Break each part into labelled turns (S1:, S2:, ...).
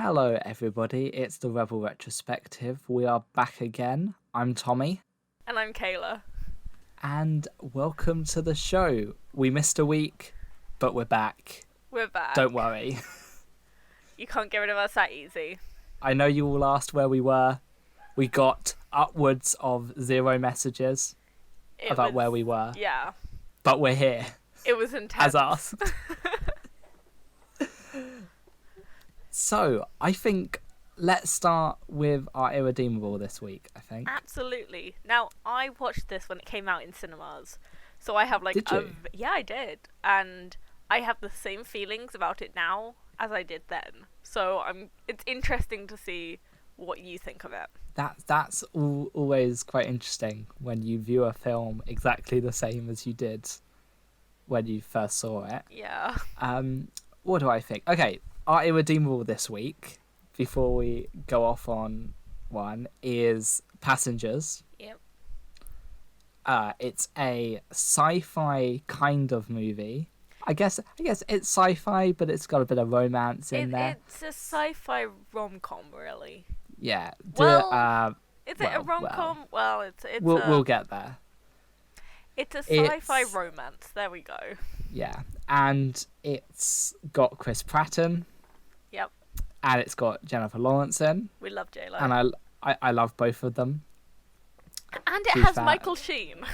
S1: Hello, everybody. It's the Rebel Retrospective. We are back again. I'm Tommy.
S2: And I'm Kayla.
S1: And welcome to the show. We missed a week, but we're back.
S2: We're back.
S1: Don't worry.
S2: You can't get rid of us that easy.
S1: I know you all asked where we were. We got upwards of 0 messages about where we were.
S2: Yeah.
S1: But we're here.
S2: It was intense.
S1: As asked. So, I think let's start with our Irredeemable this week, I think.
S2: Absolutely. Now, I watched this when it came out in cinemas. So I have
S1: Did you?
S2: Yeah, I did. And I have the same feelings about it now as I did then. So it's interesting to see what you think of it.
S1: That's always quite interesting when you view a film exactly the same as you did when you first saw it.
S2: Yeah.
S1: What do I think? Okay, our Irredeemable this week, before we go off on one, is Passangers.
S2: Yep.
S1: It's a sci-fi kind of movie. I guess it's sci-fi, but it's got a bit of romance in there.
S2: It's a sci-fi rom-com, really.
S1: Yeah.
S2: Is it a rom-com? Well,
S1: we'll get there.
S2: It's a sci-fi romance. There we go.
S1: Yeah, and it's got Chris Pratt in.
S2: Yep.
S1: And it's got Jennifer Lawrence in.
S2: We love J-Lo.
S1: And I love both of them.
S2: And it has Michael Sheen.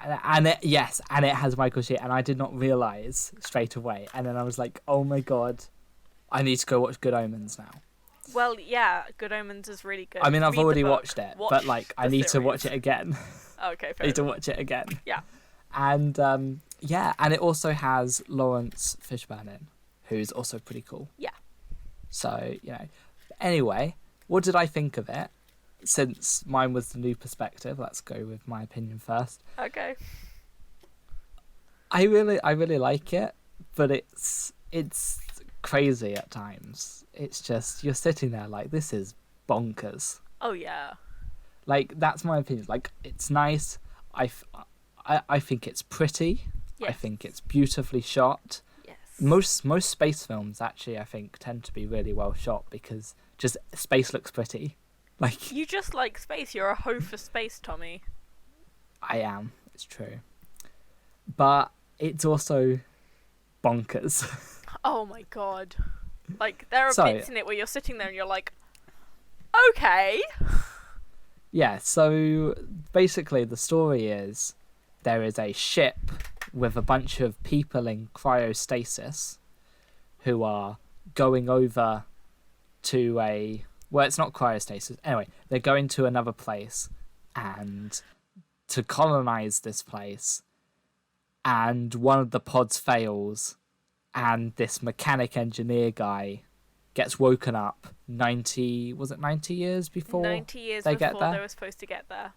S1: And it has Michael Sheen. And I did not realise straight away. And then I was like, oh my god, I need to go watch Good Omens now.
S2: Well, yeah, Good Omens is really good.
S1: I mean, I've
S2: Read
S1: already
S2: the book,
S1: watched it, but I need to watch it again.
S2: Okay, fair
S1: I need to
S2: enough.
S1: watch it again.
S2: Yeah.
S1: And and it also has Lawrence Fishburne in, who's also pretty cool.
S2: Yeah.
S1: So, Anyway, what did I think of it? Since mine was the new perspective, let's go with my opinion first.
S2: Okay.
S1: I really like it, but it's crazy at times. It's just, you're sitting there like, this is bonkers.
S2: Oh, yeah.
S1: Like, that's my opinion. Like, it's nice. I think it's pretty.
S2: Yes.
S1: I think it's beautifully shot.
S2: Yes.
S1: Most space films, actually, I think, tend to be really well shot because just space looks pretty. Like,
S2: You just like space. You're a hoe for space, Tommy.
S1: I am. It's true. But it's also bonkers.
S2: Oh, my God. Like, there are bits in it where you're sitting there and you're like, okay.
S1: Yeah, so basically the story is there is a ship with a bunch of people in cryostasis who are going over to it's not cryostasis. Anyway, they're going to another place and to colonize this place, and one of the pods fails and this mechanic engineer guy gets woken up 90 years before
S2: 90 years
S1: they
S2: before
S1: get there?
S2: they were supposed to get there.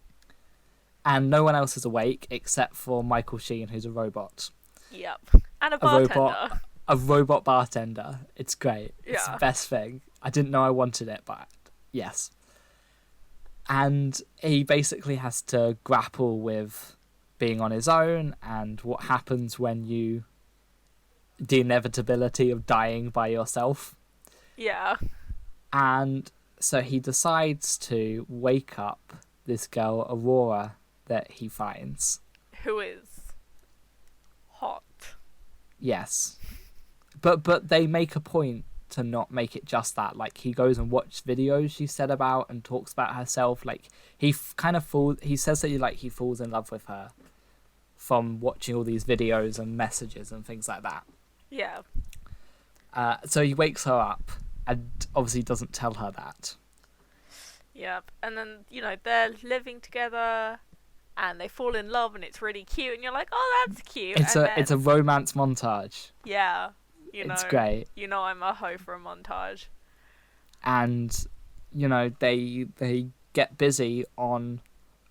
S1: And no one else is awake except for Michael Sheen, who's a robot.
S2: Yep. And a bartender.
S1: A robot bartender. It's great. It's
S2: Yeah.
S1: the best thing. I didn't know I wanted it, but yes. And he basically has to grapple with being on his own and what happens when the inevitability of dying by yourself.
S2: Yeah.
S1: And so he decides to wake up this girl, Aurora, that he finds.
S2: Who is hot.
S1: Yes. But they make a point to not make it just that. Like, he goes and watches videos she said about and talks about herself. Like, he says that he falls in love with her from watching all these videos and messages and things like that.
S2: Yeah.
S1: So he wakes her up and obviously doesn't tell her that.
S2: Yep. And then, they're living together and they fall in love and it's really cute and you're like, oh, that's cute.
S1: It's a romance montage.
S2: Yeah.
S1: It's great.
S2: I'm a hoe for a montage.
S1: And, they get busy on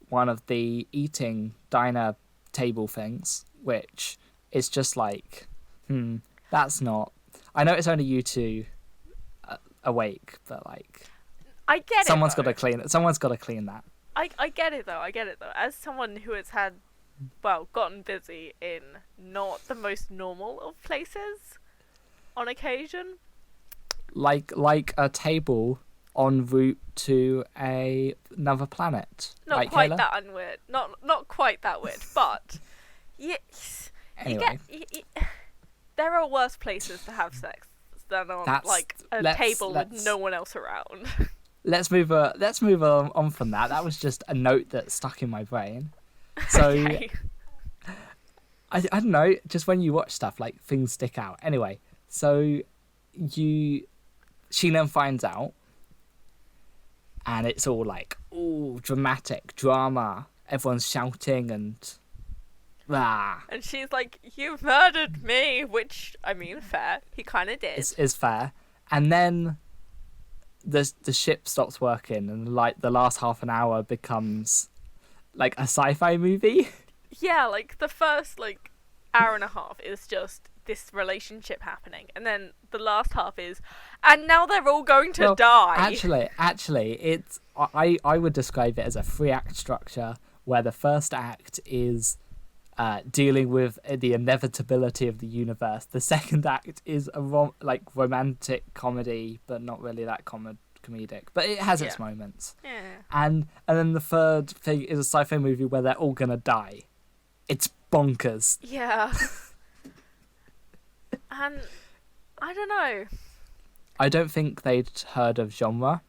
S1: one of the eating diner table things, which is just like, that's not... I know it's only you two awake, but like...
S2: I get
S1: someone's
S2: it, though.
S1: Someone's got to clean that.
S2: I get it, though. As someone who has gotten busy in not the most normal of places on occasion,
S1: like a table en route to another planet.
S2: Not
S1: right,
S2: quite
S1: Kayla?
S2: that unweird. Not quite that weird, but yes,
S1: Anyway,
S2: there are worse places to have sex than on like a table with no one else around.
S1: let's move on from that. That was just a note that stuck in my brain. So
S2: Okay.
S1: I don't know, just when you watch stuff, like, things stick out. Anyway, so she then finds out, and it's all like, ooh, dramatic drama. Everyone's shouting and
S2: And she's like, "You murdered me," which, I mean, fair. He kind of did.
S1: is fair. And then the ship stops working, and like the last half an hour becomes like a sci-fi movie.
S2: Yeah, like the first like hour and a half is just this relationship happening, and then the last half is, and now they're all going to die.
S1: Actually, it's I would describe it as a 3-act structure where the first act is dealing with the inevitability of the universe. The second act is a romantic comedy, but not really that comedic. But it has its moments.
S2: Yeah.
S1: And then the third thing is a sci-fi movie where they're all gonna die. It's bonkers.
S2: Yeah. And I don't know.
S1: I don't think they'd heard of genre.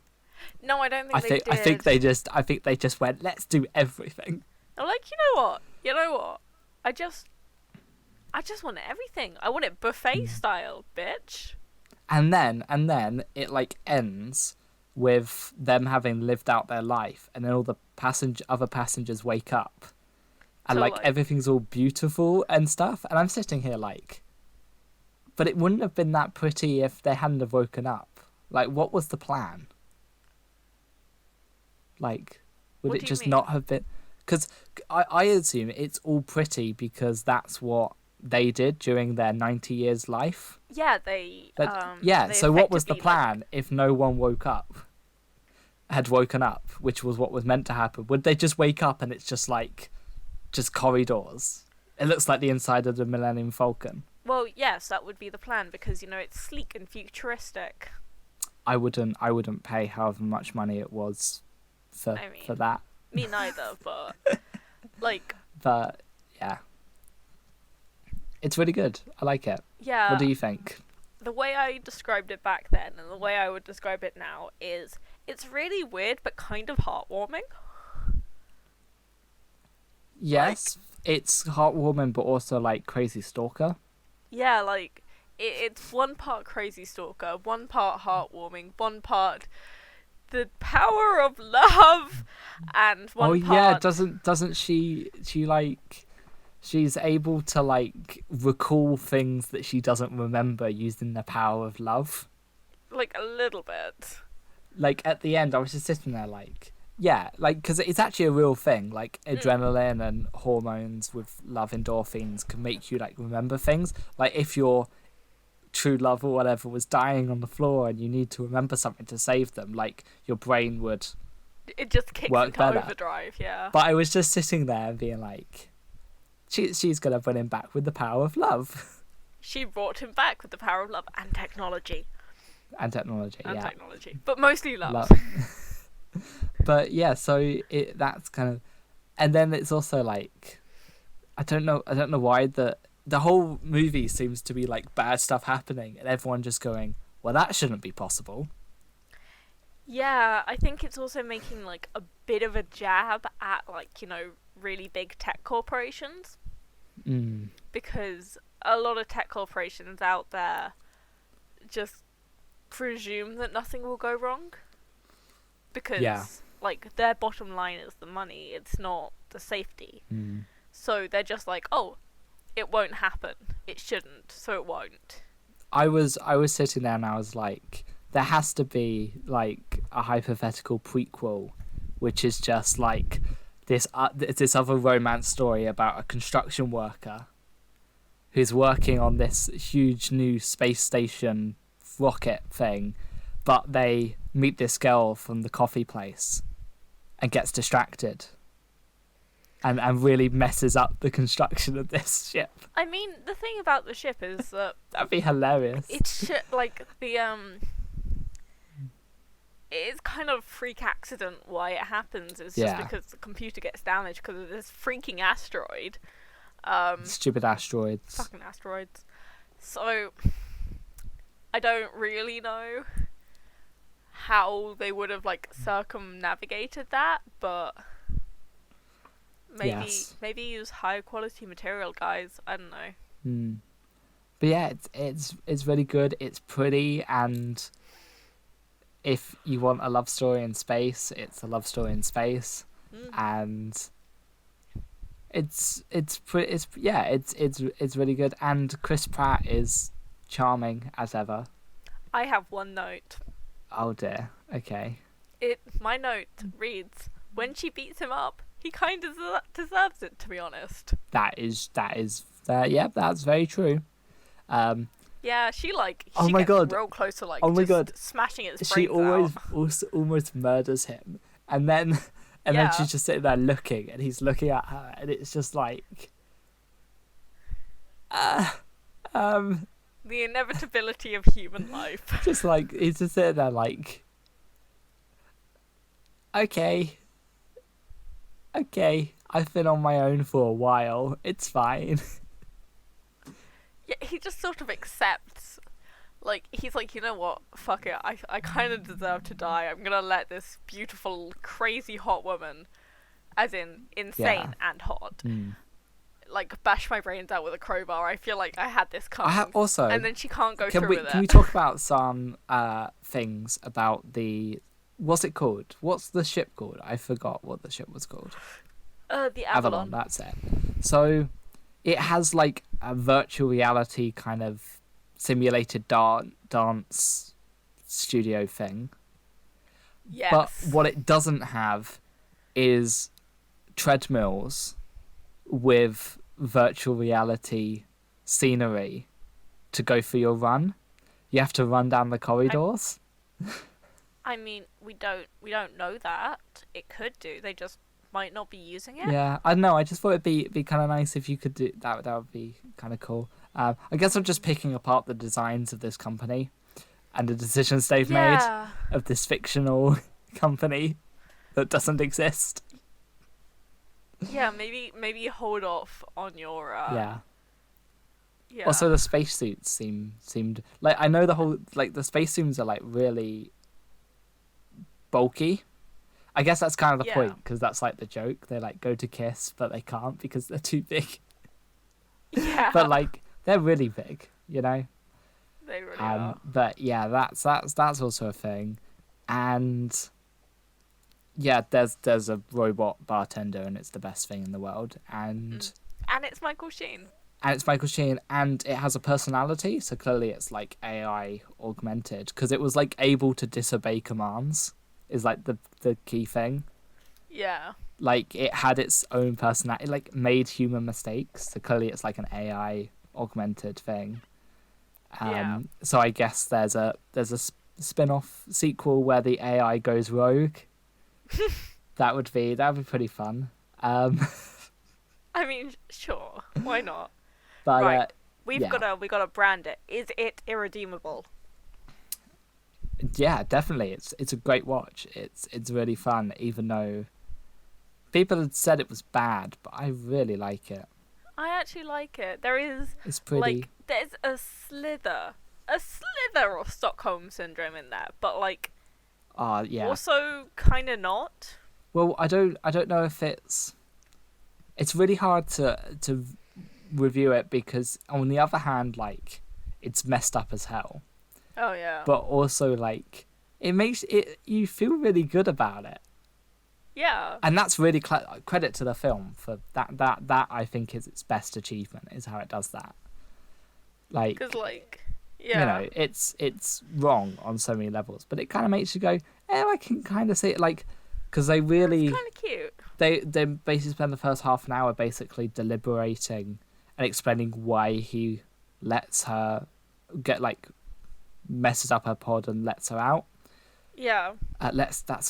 S2: No, I don't think they did.
S1: I think they just went, let's do everything.
S2: I'm like, you know what? I just want everything. I want it buffet style, bitch.
S1: And then it like ends with them having lived out their life, and then all the other passengers wake up, and
S2: So,
S1: like
S2: like-
S1: everything's all beautiful and stuff. And I'm sitting here like, but it wouldn't have been that pretty if they hadn't have woken up. Like, what was the plan? Like, would
S2: What
S1: it
S2: do you
S1: just
S2: mean?
S1: not have been? Because I assume it's all pretty because that's what they did during their 90 years life.
S2: Yeah, they.
S1: But
S2: they
S1: so what was the
S2: effectively,
S1: plan if no one had woken up, which was what was meant to happen? Would they just wake up and it's just like, just corridors? It looks like the inside of the Millennium Falcon.
S2: Well, yes, that would be the plan because it's sleek and futuristic.
S1: I wouldn't pay however much money it was for that.
S2: Me neither, but like.
S1: But yeah, it's really good. I like it.
S2: Yeah.
S1: What do you think?
S2: The way I described it back then and the way I would describe it now is it's really weird but kind of heartwarming.
S1: Yes, it's heartwarming, but also like Crazy Stalker.
S2: Yeah, like it's one part Crazy Stalker, one part heartwarming, one part the power of love, and one part.
S1: Yeah, doesn't she like, she's able to like recall things that she doesn't remember using the power of love.
S2: Like a little bit.
S1: Like at the end, I was just sitting there like, yeah, like, because it's actually a real thing. Like adrenaline and hormones with love, endorphins, can make you like remember things. Like if your true love or whatever was dying on the floor and you need to remember something to save them, like your brain would
S2: It just kicks
S1: work
S2: into
S1: better.
S2: overdrive, yeah.
S1: But I was just sitting there and being like, she's gonna bring him back with the power of love.
S2: She brought him back with the power of love and technology.
S1: And technology,
S2: And
S1: yeah.
S2: technology. But mostly love.
S1: But yeah, so that's kind of, and then it's also like, I don't know why the whole movie seems to be like bad stuff happening and everyone just going, well, that shouldn't be possible.
S2: Yeah, I think it's also making like a bit of a jab at like, really big tech corporations. Because a lot of tech corporations out there just presume that nothing will go wrong. Because like their bottom line is the money, it's not the safety. So they're just like, oh, it won't happen. It shouldn't, so it won't.
S1: I was sitting there and I was like, there has to be like a hypothetical prequel, which is just like this other romance story about a construction worker who's working on this huge new space station rocket thing, but they meet this girl from the coffee place and gets distracted and really messes up the construction of this ship.
S2: I mean, the thing about the ship is that
S1: That'd be hilarious.
S2: it's like is kind of freak accident why it happens. It's just because the computer gets damaged because of this freaking asteroid.
S1: Stupid asteroids.
S2: Fucking asteroids. So, I don't really know how they would have, like, circumnavigated that, but maybe use higher quality material, guys. I don't know.
S1: But yeah, it's really good. It's pretty, and if you want a love story in space, it's a love story in space, and it's really good. And Chris Pratt is charming as ever.
S2: I have one note.
S1: Oh dear. Okay.
S2: My note reads, when she beats him up, he kind of deserves it, to be honest.
S1: That's very true.
S2: Yeah, she
S1: oh my
S2: gets
S1: God.
S2: real close to like smashing his brains
S1: she always
S2: out.
S1: almost murders him, and then she's just sitting there looking, and he's looking at her, and it's just like,
S2: the inevitability of human life.
S1: Just like he's just sitting there like, okay, I've been on my own for a while. It's fine.
S2: Yeah, he just sort of accepts. Like, he's like, you know what? Fuck it. I kind of deserve to die. I'm gonna let this beautiful, crazy hot woman, as in insane and hot, like, bash my brains out with a crowbar. I feel like I had this coming. And then she can't go through with it.
S1: Can we talk about some things about what's it called? What's the ship called? I forgot what the ship was called.
S2: The Avalon.
S1: That's it. So it has like a virtual reality kind of simulated dance studio thing.
S2: Yes.
S1: But what it doesn't have is treadmills with virtual reality scenery to go for your run. You have to run down the corridors.
S2: I mean, we don't know that. It could do. They just might not be using it.
S1: Yeah, I don't know. I just thought it'd be kind of nice if you could do that. That would be kind of cool. I guess I'm just picking apart the designs of this company and the decisions they've made of this fictional company that doesn't exist.
S2: Yeah, maybe hold off on your.
S1: Yeah.
S2: Yeah.
S1: Also, the spacesuits seemed like, I know the whole, like, the spacesuits are like really bulky. I guess that's kind of the point, because that's like the joke. They like go to kiss, but they can't because they're too big.
S2: Yeah.
S1: But like they're really big, you know.
S2: They really are.
S1: But yeah, that's also a thing, and yeah, there's a robot bartender, and it's the best thing in the world, and
S2: it's Michael Sheen.
S1: And it has a personality, so clearly it's like AI augmented, because it was like able to disobey commands. Is like the key thing. Yeah. Like it had its own personality, it like made human mistakes. So clearly it's like an AI augmented thing. So I guess there's a spin-off sequel where the AI goes rogue. That would be pretty fun. I
S2: mean, sure, why not?
S1: But
S2: right, we gotta brand it. Is it irredeemable?
S1: Yeah, definitely. It's a great watch. It's really fun, even though people had said it was bad, but I really like it.
S2: I actually like it. It's
S1: pretty.
S2: Like, there's a slither of Stockholm syndrome in there, but like, also kind of not.
S1: Well, I don't know if it's really hard to review it, because on the other hand, like, it's messed up as hell.
S2: Oh yeah.
S1: But also, like, it makes you feel really good about it.
S2: Yeah.
S1: And that's really credit to the film for that I think is its best achievement, is how it does that. Like,
S2: because, like, yeah,
S1: you know, it's wrong on so many levels, but it kind of makes you go, I can kind of see it, like, because they really,
S2: it's kind of cute.
S1: They basically spend the first half an hour basically deliberating and explaining why he lets her get, like, messes up her pod and lets her out.
S2: Yeah.
S1: That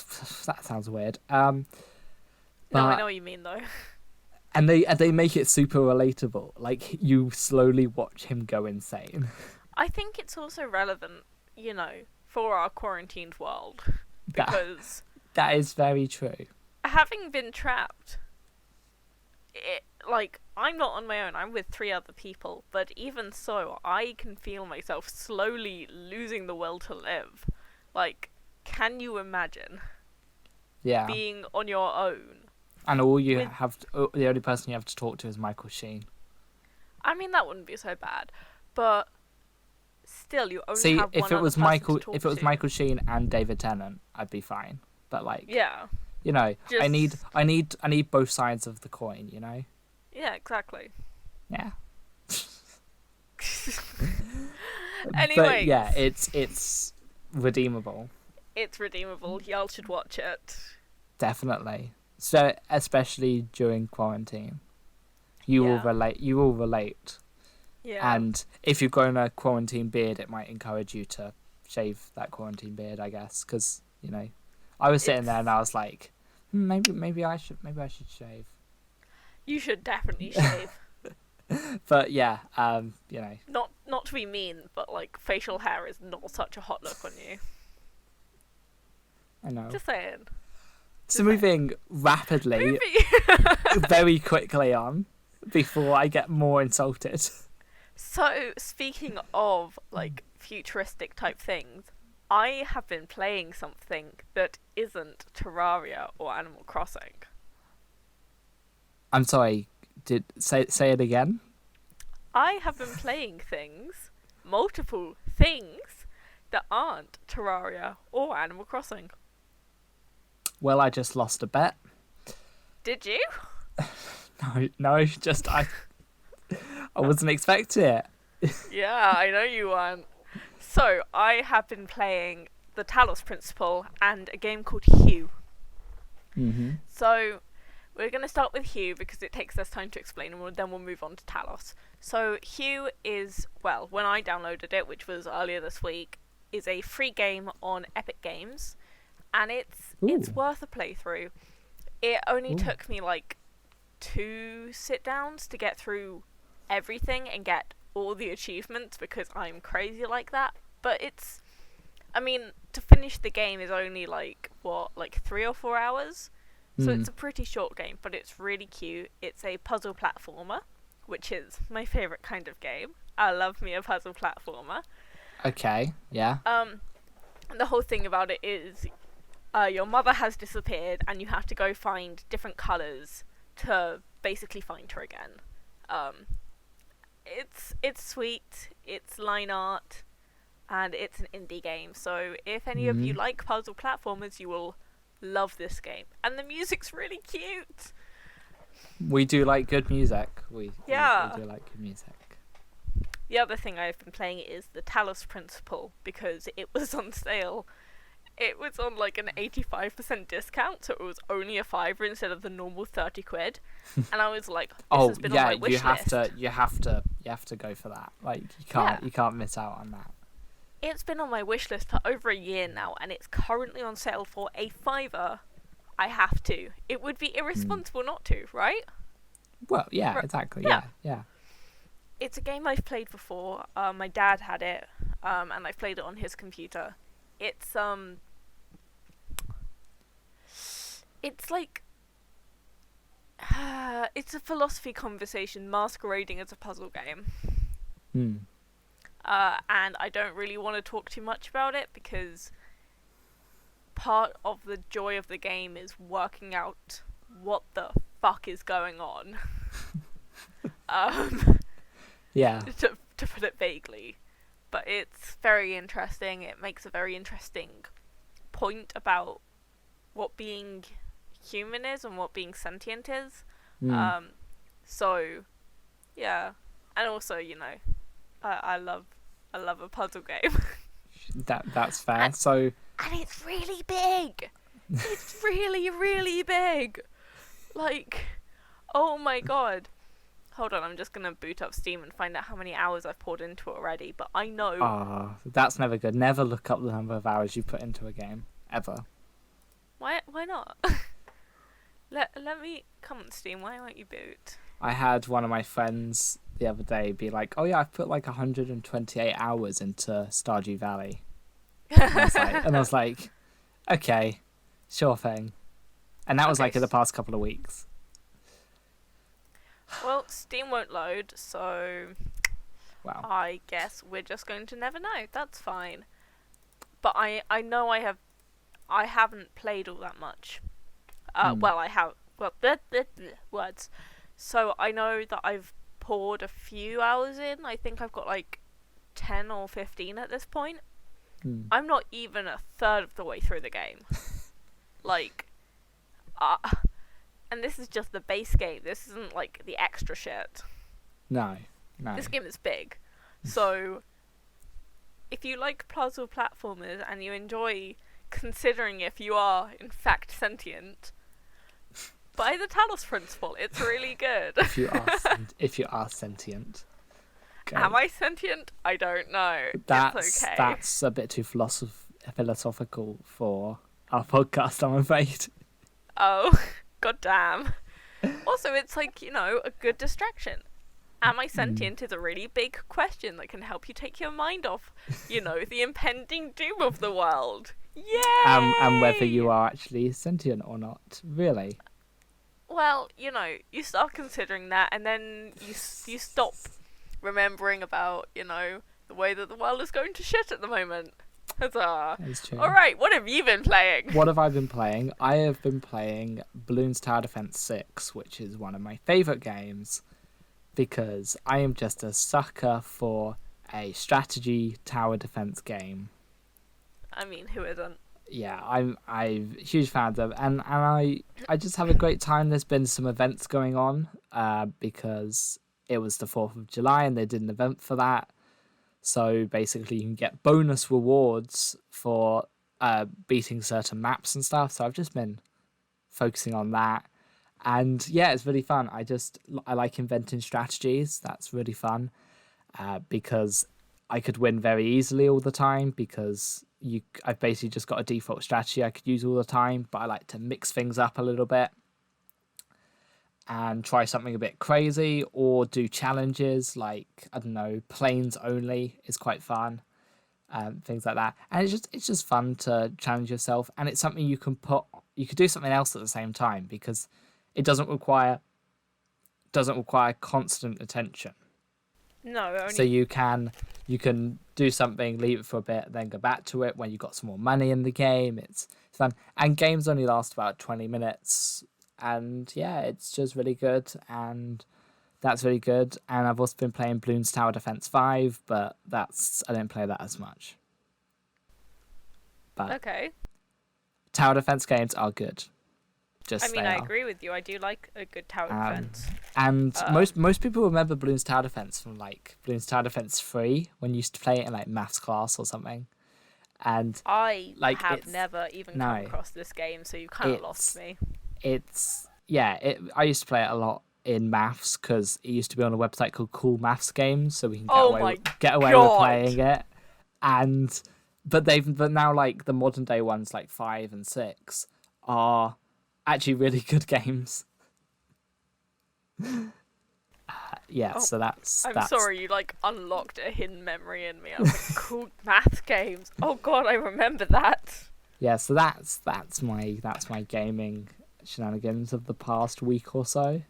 S1: sounds weird.
S2: No, I know what you mean though.
S1: And they make it super relatable. Like, you slowly watch him go insane.
S2: I think it's also relevant, you know, for our quarantined world. because
S1: that is very true.
S2: having been trapped, I'm not on my own, I'm with 3 other people, but even so, I can feel myself slowly losing the will to live. Like, can you imagine being on your own?
S1: And the only person you have to talk to is Michael Sheen.
S2: I mean, that wouldn't be so bad, but still, you only have one
S1: if it
S2: other
S1: was
S2: person
S1: Michael,
S2: to talk
S1: if it was
S2: to.
S1: Michael Sheen and David Tennant, I'd be fine. But
S2: yeah,
S1: you know, I need both sides of the coin. You know.
S2: Yeah, exactly.
S1: Yeah.
S2: Anyway.
S1: But yeah, it's redeemable.
S2: It's redeemable. Y'all should watch it.
S1: Definitely. So especially during quarantine, you will relate.
S2: Yeah.
S1: And if you've grown a quarantine beard, it might encourage you to shave that quarantine beard, I guess, because I was sitting there and I was like, maybe I should shave.
S2: You should definitely shave.
S1: But yeah,
S2: Not to be mean, but facial hair is not such a hot look on you.
S1: I know.
S2: Just saying.
S1: So moving rapidly, very quickly on, before I get more insulted.
S2: So, speaking of, futuristic type things, I have been playing something that isn't Terraria or Animal Crossing.
S1: I'm sorry, say it again?
S2: I have been playing multiple things, that aren't Terraria or Animal Crossing.
S1: Well, I just lost a bet.
S2: Did you?
S1: No, just I wasn't expecting it.
S2: Yeah, I know you weren't. So, I have been playing the Talos Principle and a game called Hue.
S1: Mm-hmm.
S2: So, we're going to start with Hue because it takes less time to explain, and then we'll move on to Talos. So, Hue is, when I downloaded it, which was earlier this week, is a free game on Epic Games, and it's worth a playthrough. It only took me 2 sit-downs to get through everything and get all the achievements because I'm crazy like that. But to finish the game is only 3 or 4 hours. So it's a pretty short game, but it's really cute. It's a puzzle platformer, which is my favourite kind of game. I love me a puzzle platformer.
S1: Okay, yeah.
S2: The whole thing about it is your mother has disappeared and you have to go find different colours to basically find her again. It's sweet, it's line art, and it's an indie game. So if any of you like puzzle platformers, you will love this game. And the music's really cute.
S1: We do like good music. We do like good music.
S2: The other thing I've been playing is the Talos Principle because it was on sale. It was on an 85% discount, so it was only a £5 instead of the normal 30 quid. And I was like, this has been on my wish list.
S1: You have to go for that. You can't miss out on that.
S2: It's been on my wish list for over a year now, and it's currently on sale for a £5. I have to. It would be irresponsible not to, right?
S1: Well, yeah, exactly. Yeah.
S2: It's a game I've played before. My dad had it, and I've played it on his computer. It's it's a philosophy conversation masquerading as a puzzle game. And I don't really want to talk too much about it because part of the joy of the game is working out what the fuck is going on.
S1: Yeah.
S2: To put it vaguely. But it's very interesting. It makes a very interesting point about what being human is and what being sentient is. So, yeah. And also, I love a puzzle game.
S1: That's fair.
S2: And it's really big. It's really, really big. Oh my god. Hold on, I'm just going to boot up Steam and find out how many hours I've poured into it already, but I know...
S1: Oh, that's never good. Never look up the number of hours you put into a game. Ever.
S2: Why not? Let me... Come on, Steam, why won't you boot?
S1: I had one of my friends the other day be like, oh yeah, I've put 128 hours into Stardew Valley. And I was like, Okay, sure thing. And that was
S2: Okay,
S1: like in the past couple of weeks.
S2: Well, Steam won't load, so
S1: Wow.
S2: I guess we're just going to never know. That's fine. But I know I haven't played all that much. Well, I have. Well, words. So I know that I've poured a few hours in. I think I've got like 10 or 15 at this point. I'm not even a third of the way through the game. Like, and this is just the base game. This isn't like the extra shit.
S1: No.
S2: This game is big. So, if you like puzzle platformers and you enjoy considering if you are in fact sentient, by the Talos Principle, it's really good.
S1: if you are sentient. Okay.
S2: Am I sentient? I don't know. It's okay.
S1: That's a bit too philosophical for our podcast, I'm afraid.
S2: Oh, goddamn. Also, it's like, a good distraction. Am I sentient is a really big question that can help you take your mind off, the impending doom of the world. Yay!
S1: And whether you are actually sentient or not, really.
S2: Well, you start considering that, and then you stop remembering about, the way that the world is going to shit at the moment. Huzzah.
S1: That's true.
S2: Alright, what have you been playing?
S1: What have I been playing? I have been playing Bloons Tower Defense 6, which is one of my favourite games, because I am just a sucker for a strategy tower defense game.
S2: I mean, who isn't?
S1: Yeah, I'm a huge fan of them, and I just have a great time. There's been some events going on because it was the 4th of July and they did an event for that. So basically you can get bonus rewards for beating certain maps and stuff. So I've just been focusing on that. And yeah, it's really fun. I like inventing strategies. That's really fun because I could win very easily all the time because I've basically just got a default strategy I could use all the time, but I like to mix things up a little bit and try something a bit crazy or do challenges like, I don't know, planes only is quite fun, things like that. And it's just fun to challenge yourself, and it's something you could do something else at the same time because it doesn't require constant attention.
S2: No, only...
S1: So you can do something, leave it for a bit, then go back to it when you've got some more money in the game. It's fun. And games only last about 20 minutes. And yeah, it's just really good. And that's really good. And I've also been playing Bloons Tower Defense 5, but I didn't play that as much. But
S2: okay.
S1: Tower defense games are good.
S2: I agree with you. I do like a good tower defense.
S1: And most people remember Bloons Tower Defense from like Bloons Tower Defense 3 when you used to play it in like maths class or something. And
S2: I have never even come across this game, so you kind of lost me.
S1: I used to play it a lot in maths because it used to be on a website called Cool Maths Games, so we can get away with playing it. But now like the modern day ones like 5 and 6 are actually really good games. So that's...
S2: I'm sorry, you like unlocked a hidden memory in me. I was like, cool math games. Oh god, I remember that.
S1: Yeah, so that's my gaming shenanigans of the past week or so.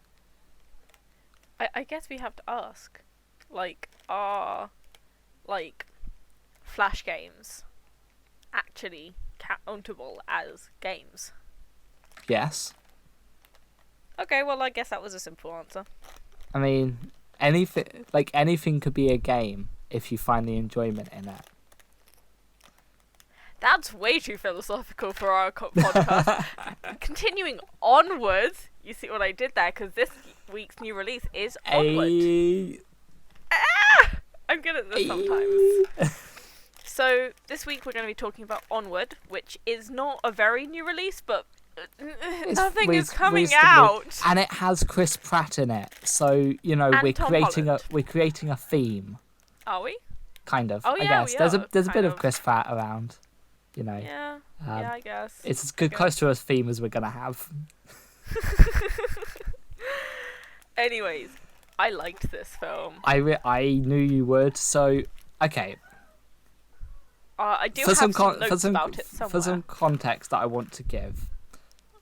S2: I guess we have to ask, are Flash games actually countable as games?
S1: Yes.
S2: Okay, well, I guess that was a simple answer.
S1: I mean, anything could be a game if you find the enjoyment in it.
S2: That's way too philosophical for our podcast. Continuing onward, you see what I did there? Because this week's new release is Onward. I'm good at this sometimes. So this week we're going to be talking about Onward, which is not a very new release, but nothing is coming out,
S1: and it has Chris Pratt in it. So we're creating a theme.
S2: Are we?
S1: Kind of.
S2: Oh, yeah,
S1: I guess there's a bit of Chris Pratt around.
S2: Yeah, I guess.
S1: It's as good close to a theme as we're gonna have.
S2: Anyways, I liked this film.
S1: I knew you would. So okay.
S2: I do have some notes
S1: for
S2: about it somewhere.
S1: For some context that I want to give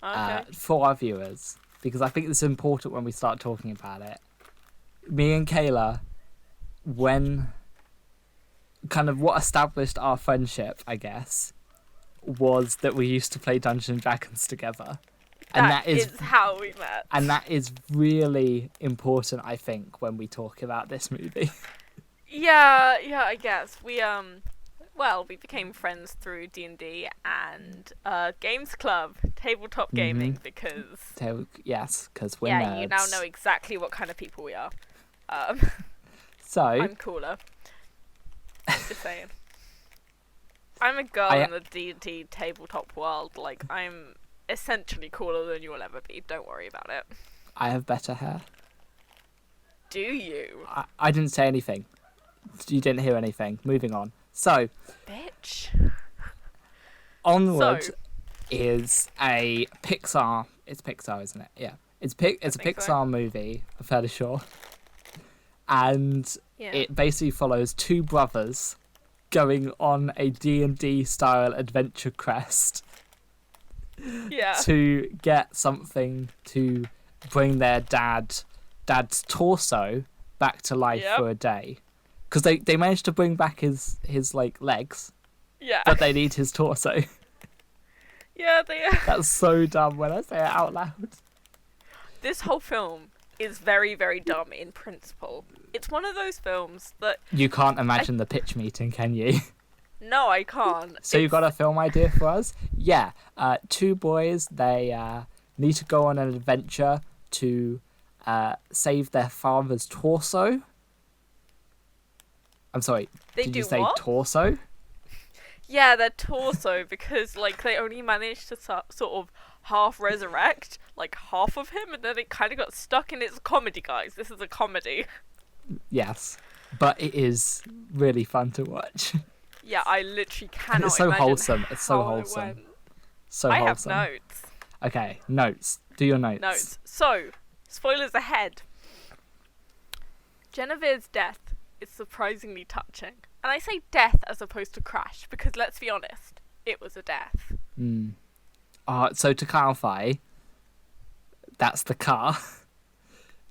S2: Okay.
S1: for our viewers, because I think it's important when we start talking about it. Me and Kayla, when kind of what established our friendship, I guess, was that we used to play Dungeons and Dragons together. And
S2: that is how we met.
S1: And that is really important, I think, when we talk about this movie.
S2: Yeah, I guess. We became friends through D&D and Games Club, tabletop gaming, because...
S1: Yes, because we're
S2: nerds.
S1: nerds.
S2: You now know exactly what kind of people we are.
S1: So...
S2: I'm cooler. Just saying. I'm a girl in the D&D tabletop world. Like, I'm essentially cooler than you will ever be. Don't worry about it.
S1: I have better hair.
S2: Do you?
S1: I didn't say anything. You didn't hear anything. Moving on. So...
S2: Bitch.
S1: Onward is a Pixar... It's Pixar, isn't it? Yeah. It's a Pixar movie, I'm fairly sure. And it basically follows two brothers going on a D&D style adventure quest to get something to bring their dad's torso back to life for a day. Because they managed to bring back his like legs, but they need his torso.
S2: Yeah, they are.
S1: That's so dumb when I say it out loud. This
S2: whole film is very, very dumb in principle. It's one of those films that...
S1: You can't imagine the pitch meeting, can you?
S2: No, I can't.
S1: So you got a film idea for us? Yeah. Two boys, they need to go on an adventure to save their father's torso. I'm sorry, did you say what? Torso?
S2: Yeah, their torso, because like they only managed to sort of half resurrect like half of him, and then it kind of got stuck. And it's a comedy, guys. This is a comedy.
S1: Yes, but it is really fun to watch.
S2: Yeah, I literally cannot.
S1: It's so
S2: imagine
S1: wholesome. It's so wholesome. So
S2: I
S1: wholesome.
S2: have notes.
S1: Okay, notes. Do your notes.
S2: Notes. So, spoilers ahead. Genevieve's death is surprisingly touching. And I say death as opposed to crash, because let's be honest, it was a death.
S1: So to clarify, that's the car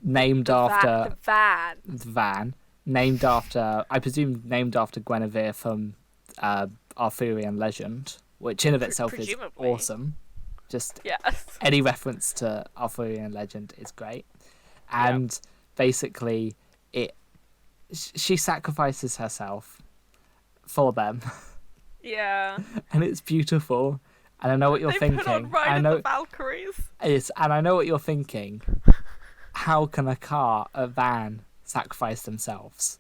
S1: named after...
S2: The van.
S1: The van. Named after, I presume, named after Guinevere from Arthurian legend, which in of itself is awesome. Just any reference to Arthurian legend is great. And basically, she sacrifices herself for them.
S2: Yeah.
S1: And it's beautiful. And I know what you're thinking.
S2: Put on Ride of the Valkyries.
S1: And I know what you're thinking. How can a van sacrifice themselves?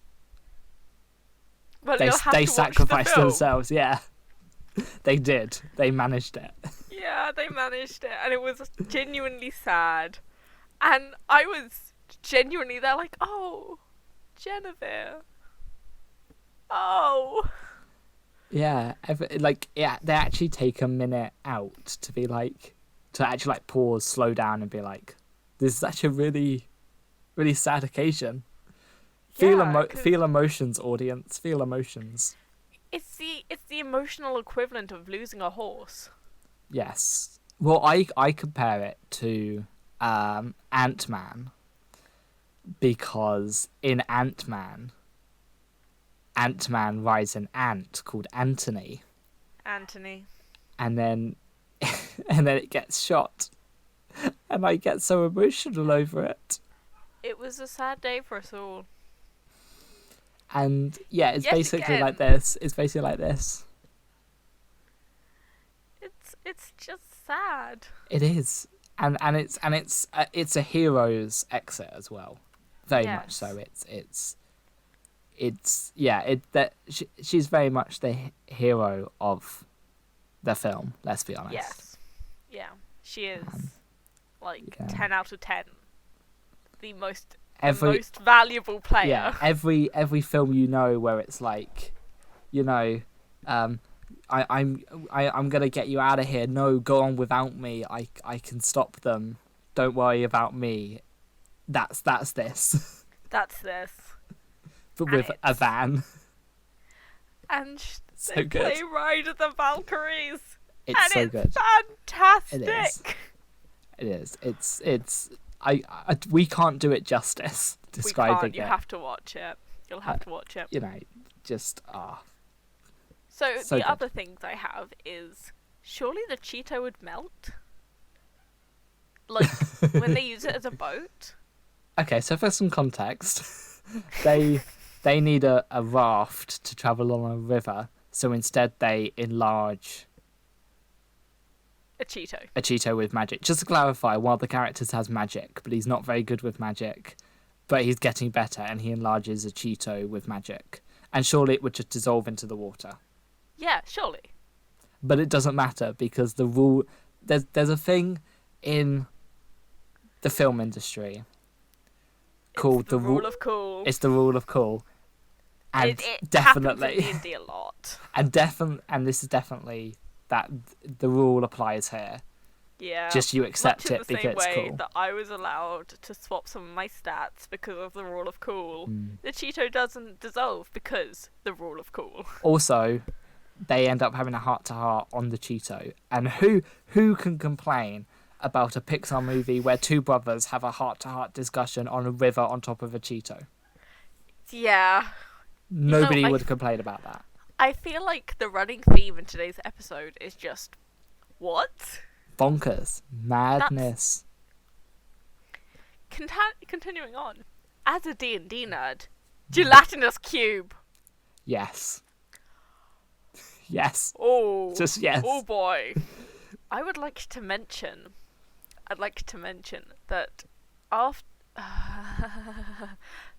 S2: Well,
S1: they sacrificed themselves, yeah. They did. They managed it.
S2: Yeah, they managed it. And it was genuinely sad. And I was genuinely there like, oh, Genevieve. Oh.
S1: Yeah, they actually take a minute out to be like, to actually like pause, slow down, and be like, this is actually a really, really sad occasion. Feel emotions, audience. Feel emotions.
S2: It's the emotional equivalent of losing a horse.
S1: Yes. Well, I compare it to Ant-Man, because in Ant-Man rides an ant called Anthony. And then it gets shot. And I get so emotional over it.
S2: It was a sad day for us all.
S1: And yeah, it's basically like this. It's basically like this.
S2: It's just sad.
S1: It is. And it's a hero's exit as well. Very much so. She's very much the hero of the film, let's be honest.
S2: Yes. Yeah. She is 10 out of 10. The most valuable player.
S1: Yeah, every film where it's like, I'm gonna get you out of here. No, go on without me. I can stop them. Don't worry about me. That's this.
S2: That's this.
S1: But with a van.
S2: And
S1: So
S2: they
S1: good.
S2: play Ride of the Valkyries.
S1: It's
S2: and
S1: so
S2: it's
S1: good.
S2: fantastic.
S1: It is. It's. We can't do it justice describing
S2: we can't.
S1: it.
S2: You have to watch it. You'll have to watch it.
S1: You know, just
S2: So
S1: so
S2: the
S1: good.
S2: other things I have is surely the Cheeto would melt, like when they use it as a boat.
S1: Okay, so for some context, they need a raft to travel on a river. So instead, they enlarge
S2: A Cheeto.
S1: a Cheeto with magic. Just to clarify, one of the characters has magic, but he's not very good with magic. But he's getting better, and he enlarges a Cheeto with magic. And surely it would just dissolve into the water.
S2: Yeah, surely.
S1: But it doesn't matter because the rule... There's a thing in the film industry called
S2: the rule of cool.
S1: It's the rule of cool. And
S2: it
S1: definitely...
S2: happens in D&D a lot.
S1: And this is definitely that the rule applies here.
S2: Yeah.
S1: Just you accept it
S2: Much in the
S1: because
S2: same
S1: it's
S2: way
S1: cool.
S2: that I was allowed to swap some of my stats because of the rule of cool.
S1: Mm.
S2: The Cheeto doesn't dissolve because the rule of cool.
S1: Also, they end up having a heart-to-heart on the Cheeto. And who can complain about a Pixar movie where two brothers have a heart-to-heart discussion on a river on top of a Cheeto?
S2: Yeah.
S1: Nobody would complain about that.
S2: I feel like the running theme in today's episode is just, what?
S1: Bonkers. Madness.
S2: Continuing on. As a D&D nerd, gelatinous cube.
S1: Yes. Yes.
S2: Oh.
S1: Just yes.
S2: Oh boy. I'd like to mention that after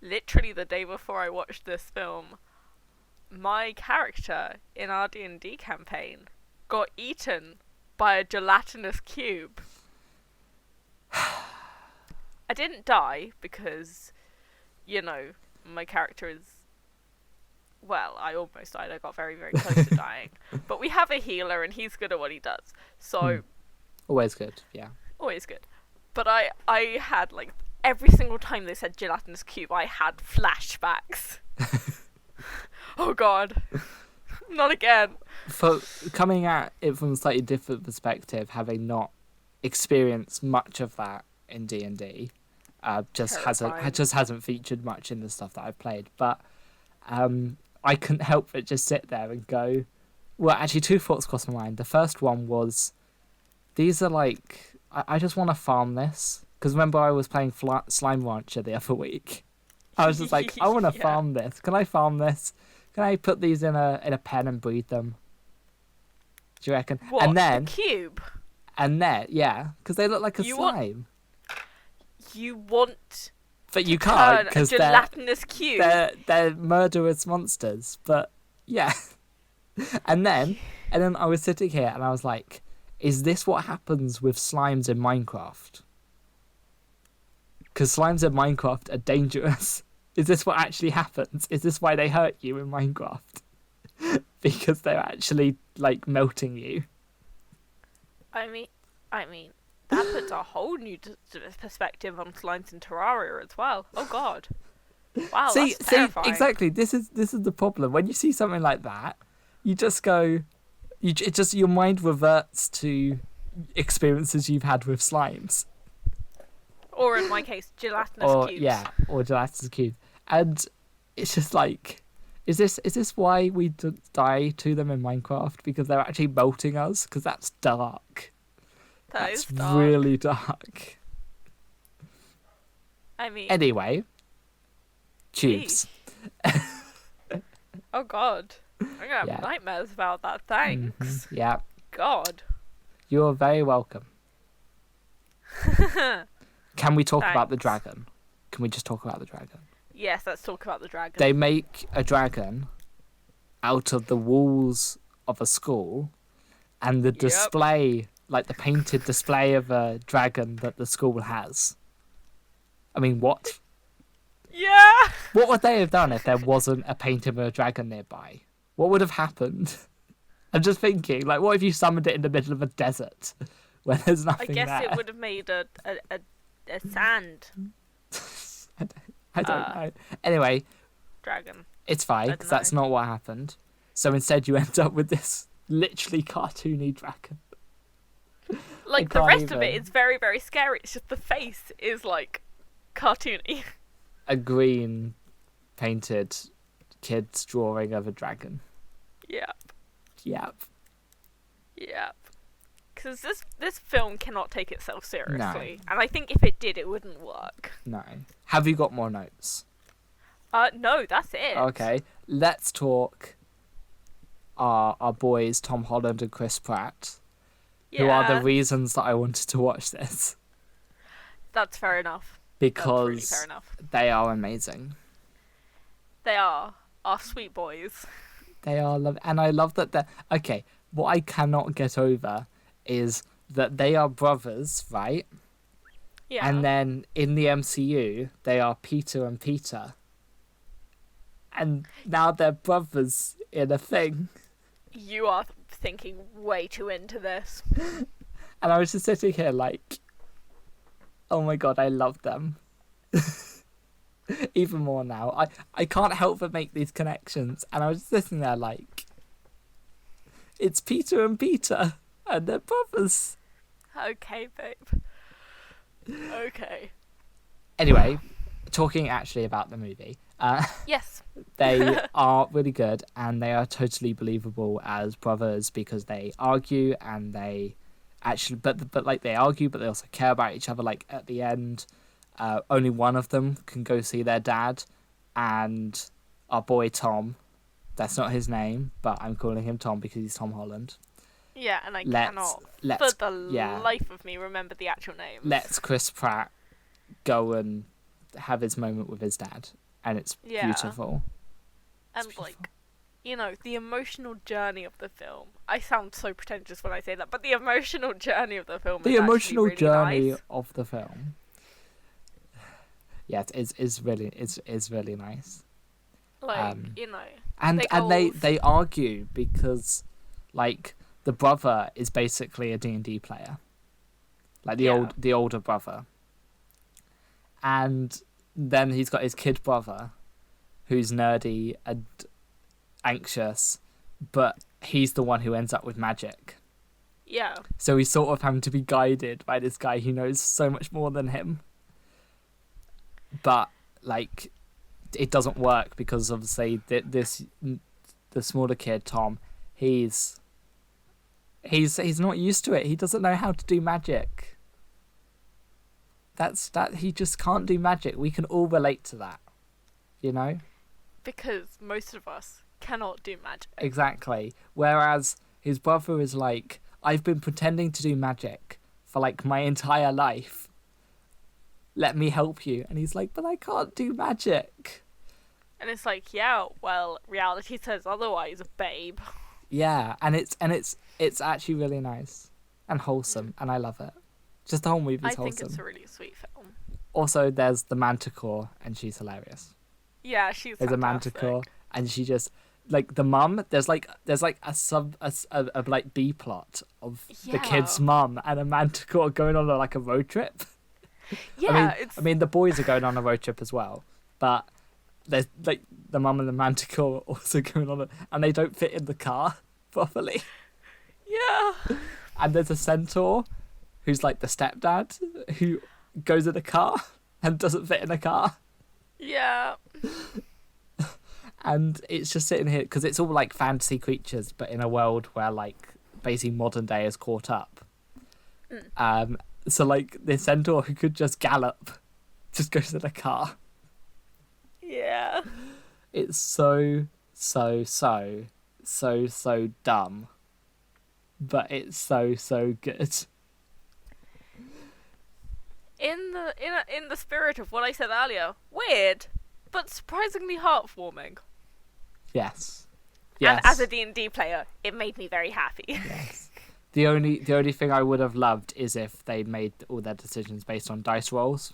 S2: literally the day before I watched this film, my character in our D&D campaign got eaten by a gelatinous cube. I didn't die because, my character is... Well, I almost died. I got very, very close to dying. But we have a healer and he's good at what he does. So...
S1: Always good, yeah.
S2: Always good. But I had, every single time they said gelatinous cube, I had flashbacks. Oh god. Not again.
S1: For coming at it from a slightly different perspective, having not experienced much of that in D&D, just hasn't featured much in the stuff that I've played. But I couldn't help but just sit there and go, well, actually, two thoughts crossed my mind. The first one was, these are I just want to farm this. Because remember I was playing Slime Rancher the other week. I was just like, I want to farm this. Can I farm this? Can I put these in a pen and breed them? Do you reckon?
S2: What,
S1: and then
S2: the cube?
S1: And then, yeah, because they look like a slime.
S2: You want...
S1: But you can't because
S2: gelatinous cube.
S1: They're murderous monsters. But yeah, and then I was sitting here and I was like, is this what happens with slimes in Minecraft? Because slimes in Minecraft are dangerous. Is this what actually happens? Is this why they hurt you in Minecraft? Because they're actually melting you.
S2: I mean, that puts a whole new perspective on slimes in Terraria as well. Oh god! Wow, that's terrifying.
S1: Exactly. This is the problem. When you see something like that, you just go, your mind reverts to experiences you've had with slimes.
S2: Or in my case, gelatinous cubes.
S1: Yeah, or gelatinous cube. And it's just is this why we die to them in Minecraft? Because they're actually melting us? Because that's dark. That's
S2: dark.
S1: Really dark.
S2: I mean...
S1: Anyway. Tubes.
S2: Oh god. I'm gonna have nightmares about that, thanks.
S1: Mm-hmm. Yeah.
S2: God.
S1: You're very welcome. Can we talk about the dragon? Can we just talk about the dragon?
S2: Yes, let's talk about the dragon.
S1: They make a dragon out of the walls of a school, and the display, the painted display of a dragon that the school has. I mean, what?
S2: Yeah!
S1: What would they have done if there wasn't a painting of a dragon nearby? What would have happened? I'm just thinking, what if you summoned it in the middle of a desert where there's nothing there?
S2: I guess it would have made a sand.
S1: I don't know. Anyway,
S2: dragon.
S1: it's fine because that's not what happened. So instead you end up with this literally cartoony dragon.
S2: Like, the rest of it is very, very scary. It's just the face is, like, cartoony.
S1: A green painted kid's drawing of a dragon.
S2: Yep.
S1: Yep.
S2: Because this film cannot take itself seriously.
S1: No.
S2: And I think if it did, it wouldn't work.
S1: No. Have you got more notes?
S2: No, that's it.
S1: Okay. Let's talk our boys, Tom Holland and Chris Pratt, who are the reasons that I wanted to watch this.
S2: That's fair enough.
S1: Because
S2: really fair enough.
S1: They are amazing.
S2: They are our sweet boys.
S1: They are and I love that they're... Okay, what I cannot get over is that they are brothers, right?
S2: Yeah.
S1: And then in the MCU, they are Peter and Peter. And now they're brothers in a thing.
S2: You are thinking way too into this.
S1: And I was just sitting here like, oh my god, I love them. Even more now. I can't help but make these connections. And I was just sitting there like, it's Peter and Peter, and they're brothers.
S2: Okay, babe. Okay.
S1: Anyway, talking actually about the movie.
S2: Yes.
S1: They are really good, and they are totally believable as brothers because they argue and they actually, but like they argue, but they also care about each other. Like at the end, only one of them can go see their dad, and our boy Tom. That's not his name, but I'm calling him Tom because he's Tom Holland.
S2: Yeah, and I cannot, for the life of me, remember the actual name.
S1: Let's Chris Pratt go and have his moment with his dad, and it's beautiful.
S2: And
S1: beautiful.
S2: Like, you know, the emotional journey of the film. I sound so pretentious when I say that, but the emotional journey of the film.
S1: The emotional
S2: really
S1: journey
S2: nice.
S1: of the film. Yeah, it's really nice.
S2: Like, you know,
S1: and they argue because, like, the brother is basically a D&D player, like the older brother, and then he's got his kid brother, who's nerdy and anxious, but he's the one who ends up with magic.
S2: Yeah.
S1: So he's sort of having to be guided by this guy who knows so much more than him. But like, it doesn't work because obviously the smaller kid Tom, he's not used to it. He doesn't know how to do magic. He just can't do magic. We can all relate to that, you know?
S2: Because most of us cannot do magic.
S1: Exactly. Whereas his brother is like, I've been pretending to do magic for like my entire life. Let me help you. And he's like, but I can't do magic.
S2: And it's like, yeah, well, reality says otherwise, babe.
S1: Yeah, and it's actually really nice and wholesome, and I love it. Just the whole movie's wholesome.
S2: I think it's a really sweet film.
S1: Also, there's the Manticore, and she's hilarious.
S2: Yeah, she's
S1: There's
S2: fantastic.
S1: a Manticore, and she just like the mum. There's like a like B plot of the kid's mum and a Manticore going on like a road trip.
S2: Yeah,
S1: I mean the boys are going on a road trip as well, but there's like the mum and the Manticore are also going on and they don't fit in the car properly.
S2: Yeah.
S1: And there's a centaur who's like the stepdad who goes in a car and doesn't fit in a car.
S2: Yeah.
S1: And it's just sitting here because it's all like fantasy creatures, but in a world where like basically modern day is caught up. So like the centaur who could just gallop just goes in a car.
S2: Yeah.
S1: It's so dumb, but it's so good.
S2: In the spirit of what I said earlier, weird, but surprisingly heartwarming.
S1: Yes.
S2: And as a D&D player, it made me very happy.
S1: Yes. The only thing I would have loved is if they made all their decisions based on dice rolls.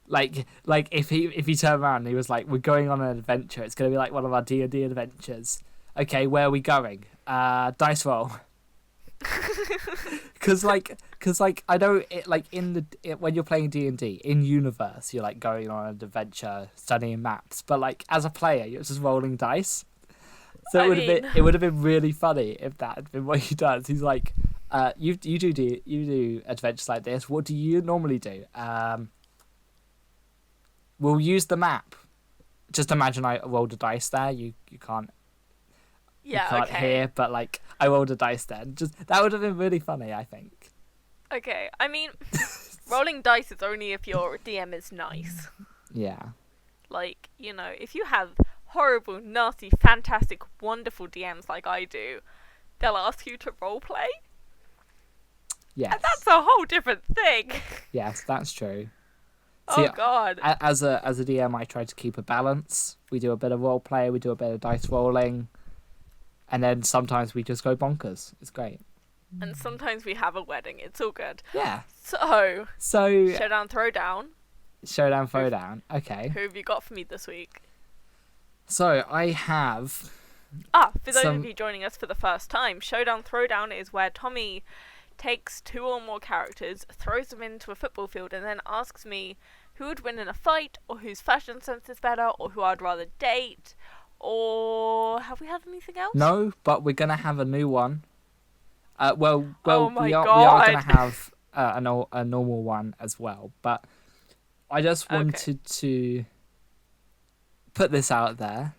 S1: Like if he turned around and he was like, "We're going on an adventure. It's going to be like one of our D&D adventures. Okay, where are we going? Dice roll." Because I know it like when you're playing D&D in universe, you're like going on an adventure, studying maps. But like as a player, you're just rolling dice. So it would have been really funny if that had been what he does. He's like, you do adventures like this. What do you normally do? We'll use the map. Just imagine I rolled a dice there. You can't.
S2: Yeah,
S1: you can't hear, but like I rolled a dice there. Just that would have been really funny, I think.
S2: Okay, I mean, rolling dice is only if your DM is nice.
S1: Yeah.
S2: Like, you know, if you have horrible, nasty, fantastic, wonderful DMs like I do, they'll ask you to roleplay.
S1: Yes.
S2: And that's a whole different thing.
S1: Yes, that's true.
S2: See, God.
S1: As a DM, I try to keep a balance. We do a bit of roleplay, we do a bit of dice rolling, and then sometimes we just go bonkers. It's great.
S2: And sometimes we have a wedding. It's all good.
S1: Yeah.
S2: So Showdown Throwdown.
S1: Showdown Throwdown. Okay.
S2: Who have you got for me this week?
S1: So I have.
S2: For those of you joining us for the first time, Showdown Throwdown is where Tommy takes 2 or more characters, throws them into a football field, and then asks me who would win in a fight, or whose fashion sense is better, or who I'd rather date, or have we had anything else?
S1: No, but we're gonna have a new one.
S2: Oh my
S1: we
S2: God.
S1: are gonna have a normal one as well. But I just wanted to put this out there.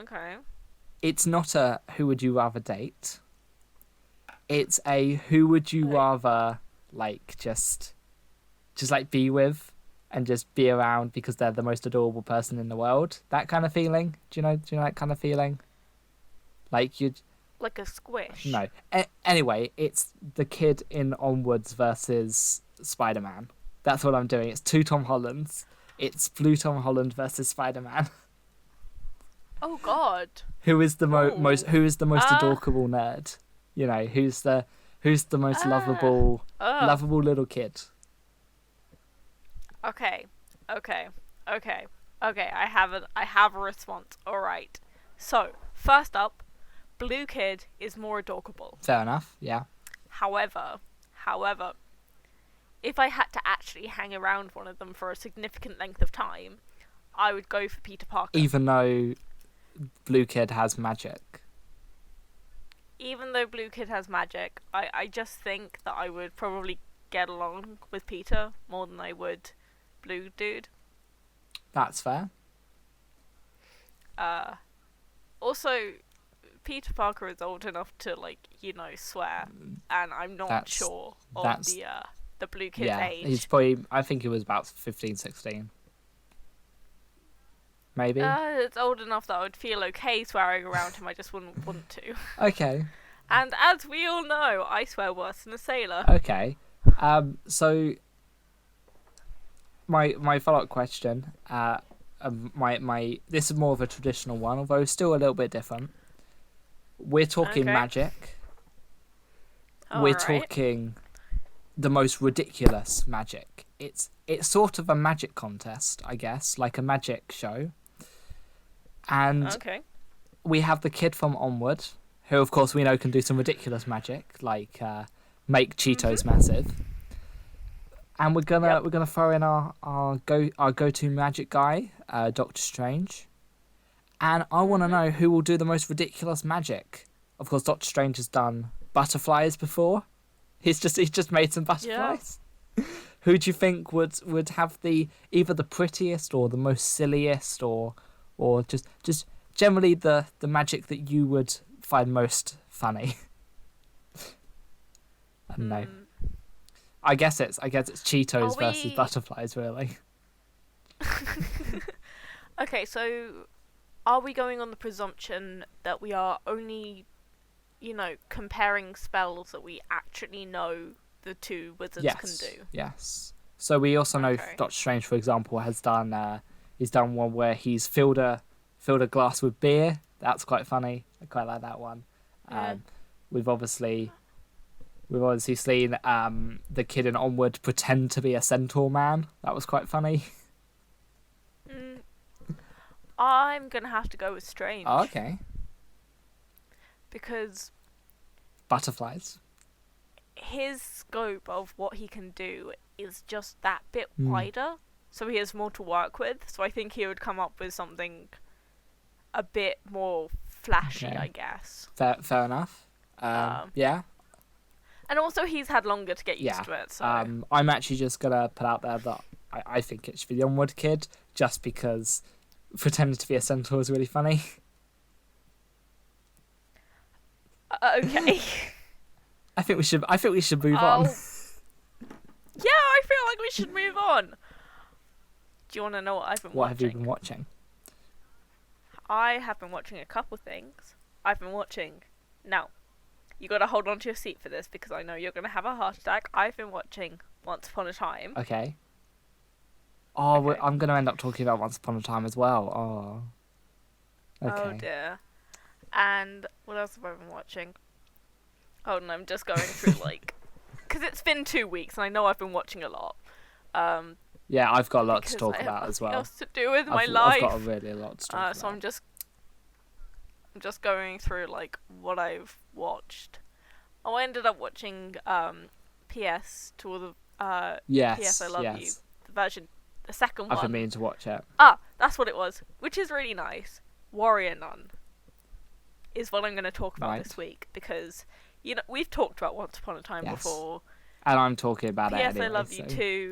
S2: Okay.
S1: It's not a who would you rather date. It's a who would you rather like just like be with and just be around because they're the most adorable person in the world. That kind of feeling. Do you know that kind of feeling? Like you'd
S2: like a squish.
S1: No. Anyway, it's the kid in Onwards versus Spider-Man. That's what I'm doing. It's 2 Tom Hollands. It's Blue Tom Holland versus Spider-Man.
S2: Oh God.
S1: Who is the most adorable nerd? You know, who's the most lovable little kid?
S2: Okay. I have a response. All right. So first up, Blue Kid is more adorable.
S1: Fair enough. Yeah.
S2: However, if I had to actually hang around one of them for a significant length of time, I would go for Peter Parker.
S1: Even though Blue Kid has magic.
S2: Even though Blue Kid has magic, I just think that I would probably get along with Peter more than I would Blue Dude.
S1: That's fair.
S2: Also, Peter Parker is old enough to, like, you know, swear, and I'm not sure of the Blue Kid's age.
S1: He's probably, I think he was about 15, 16. Maybe.
S2: It's old enough that I would feel okay swearing around him, I just wouldn't want to.
S1: Okay.
S2: And as we all know, I swear worse than a sailor.
S1: Okay. So my follow-up question, this is more of a traditional one, although still a little bit different. We're talking magic. We're talking the most ridiculous magic. It's sort of a magic contest, I guess, like a magic show. And we have the kid from Onward, who of course we know can do some ridiculous magic, like make Cheetos massive. And we're gonna throw in our go-to magic guy, Doctor Strange. And I want to know who will do the most ridiculous magic. Of course, Doctor Strange has done butterflies before. He's just made some butterflies. Yeah. Who do you think would have either the prettiest or the most silliest or just generally the magic that you would find most funny? I don't know. I guess it's Cheetos versus butterflies, really.
S2: Okay, so are we going on the presumption that we are only, you know, comparing spells that we actually know the 2 wizards can do?
S1: Yes. So we also know Doctor Strange, for example, has done he's done one where he's filled a glass with beer. That's quite funny. I quite like that one. Yeah. We've obviously seen the kid in Onward pretend to be a centaur man. That was quite funny.
S2: I'm gonna have to go with Strange.
S1: Oh, okay.
S2: Because
S1: butterflies.
S2: His scope of what he can do is just that bit wider, so he has more to work with. So I think he would come up with something a bit more flashy,
S1: Okay.
S2: I guess.
S1: Fair enough. Yeah.
S2: And also, he's had longer to get used
S1: Yeah.
S2: to it. So
S1: I'm actually just gonna put out there that I think it should be the Onward kid, just because pretending to be a centaur is really funny.
S2: okay.
S1: I think we should move on.
S2: Yeah, I feel like we should move on. Do you want to know what I've been
S1: What
S2: watching?
S1: have you been watching?
S2: I have been watching a couple things. I've been watching. Now, you got to hold on to your seat for this because I know you're going to have a heart attack. I've been watching Once Upon a Time.
S1: Okay. Oh,
S2: Okay.
S1: I'm gonna end up talking about Once Upon a Time as well. Oh. Okay.
S2: Oh dear. And what else have I been watching? Oh, and I'm just going through because it's been 2 weeks and I know I've been watching a lot.
S1: Yeah, I've got a lot to
S2: Because
S1: talk
S2: I have
S1: about as
S2: nothing
S1: well.
S2: else to do with my
S1: I've
S2: life.
S1: got really a lot to talk about.
S2: So I'm just going through what I've watched. Oh, I ended up watching PS to all the
S1: Yes.
S2: PS I Love
S1: yes.
S2: You, the version, the second
S1: I've
S2: one.
S1: been meaning to watch it.
S2: Ah, that's what it was, which is really nice. Warrior Nun is what I'm going to talk about this week because we've talked about Once Upon a Time before.
S1: And I'm talking about it
S2: P.S.
S1: anyway.
S2: I Love
S1: so.
S2: You Too.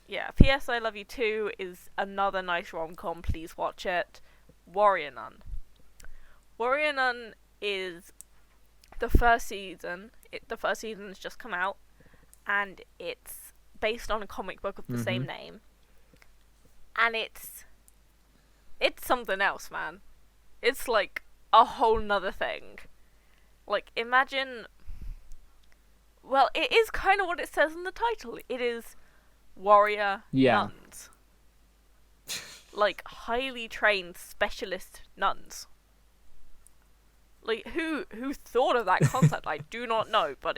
S2: Yeah, P.S. I Love You Too is another nice rom-com. Please watch it. Warrior Nun. Warrior Nun is the first season. The first season has just come out, and it's based on a comic book of the same name. And it's something else, man. It's like a whole nother thing. Like, imagine... Well, it is kind of what it says in the title. It is warrior nuns. Like, highly trained specialist nuns. Like, who thought of that concept? I do not know, but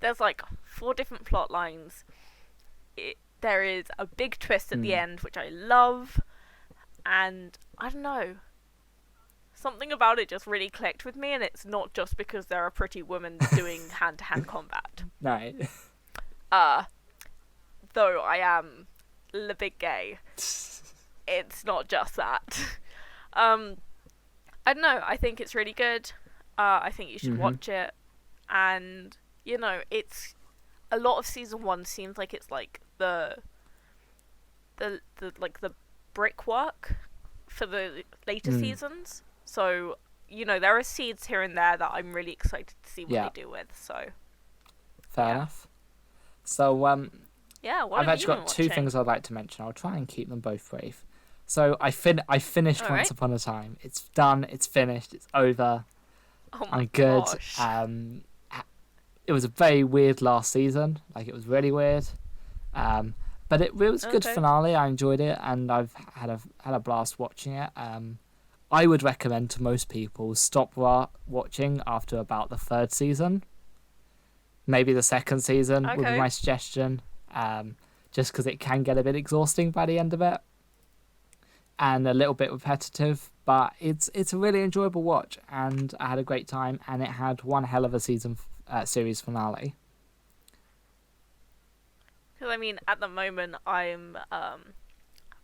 S2: there's 4 different plot lines. There is a big twist at the end, which I love, and I don't know. Something about it just really clicked with me, and it's not just because there are pretty women doing hand-to-hand combat.
S1: Right.
S2: Though I am the big gay. It's not just that. I don't know, I think it's really good. I think you should watch it. And, it's... A lot of season 1 seems like it's the brickwork for the later seasons. So, there are seeds here and there that I'm really excited to see what they do with. So,
S1: fair enough. So,
S2: yeah,
S1: I've actually got 2 things I'd like to mention. I'll try and keep them both brief. So, I finished Once Upon a Time. It's done. It's finished. It's over.
S2: Oh my
S1: I'm good.
S2: gosh.
S1: It was a very weird last season. It was really weird. But it was a good finale. I enjoyed it, and I've had a blast watching it. I would recommend to most people stop watching after about the 3rd season. Maybe the 2nd season would be my suggestion. Just because it can get a bit exhausting by the end of it, and a little bit repetitive. But it's a really enjoyable watch, and I had a great time. And it had one hell of a series finale.
S2: Because at the moment I'm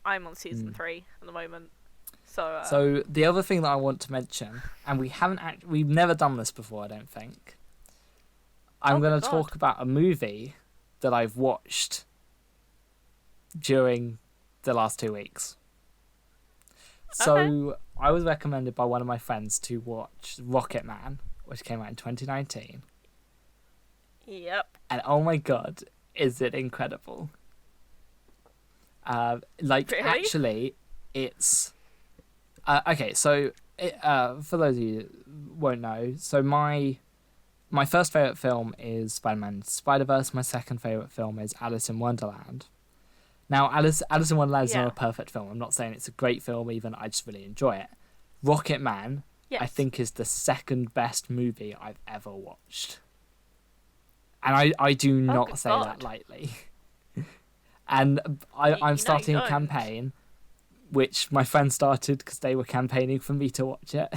S2: on season 3 at the moment. So
S1: the other thing that I want to mention, and we've never done this before, I don't think. I'm going to talk about a movie that I've watched during the last 2 weeks. So I was recommended by one of my friends to watch Rocket Man, which came out in 2019.
S2: Yep.
S1: And oh my god, is it incredible?
S2: Really?
S1: Actually, it's... okay, so for those of you who won't know, so my first favourite film is Spider-Man Spider-Verse. My second favourite film is Alice in Wonderland. Now, Alice in Wonderland is not a perfect film. I'm not saying it's a great film even, I just really enjoy it. Rocket Man, I think, is the second best movie I've ever watched. And I do not say that lightly. And I'm starting a campaign, which my friends started because they were campaigning for me to watch it.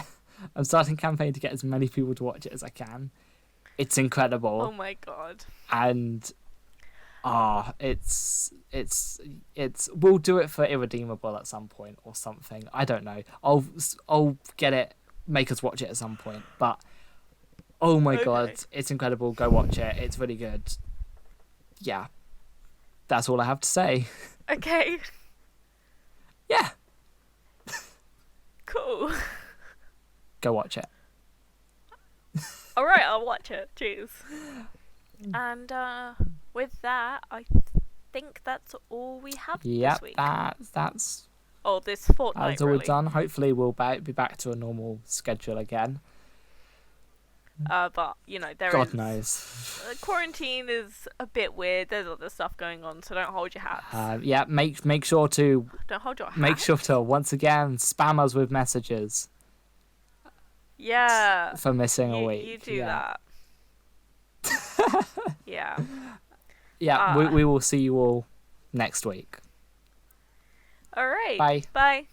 S1: I'm starting a campaign to get as many people to watch it as I can. It's incredible.
S2: Oh my god.
S1: And It's we'll do it for Irredeemable at some point or something. I don't know. I'll get it, make us watch it at some point. But oh my god, it's incredible. Go watch it. It's really good. Yeah. That's all I have to say.
S2: Okay.
S1: Yeah.
S2: Cool.
S1: Go watch it.
S2: All right, I'll watch it. Cheers. And with that, I think that's all we have this week.
S1: That's
S2: this fortnight.
S1: That's all
S2: really.
S1: we've done. Hopefully, we'll be back to a normal schedule again.
S2: But
S1: God knows.
S2: Quarantine is a bit weird. There's other stuff going on, so don't hold your hats.
S1: Yeah, make sure to
S2: don't hold your hats.
S1: Make sure to once again spam us with messages.
S2: Yeah.
S1: For missing a week.
S2: You do that. Yeah.
S1: Yeah, we will see you all next week.
S2: All right.
S1: Bye.
S2: Bye.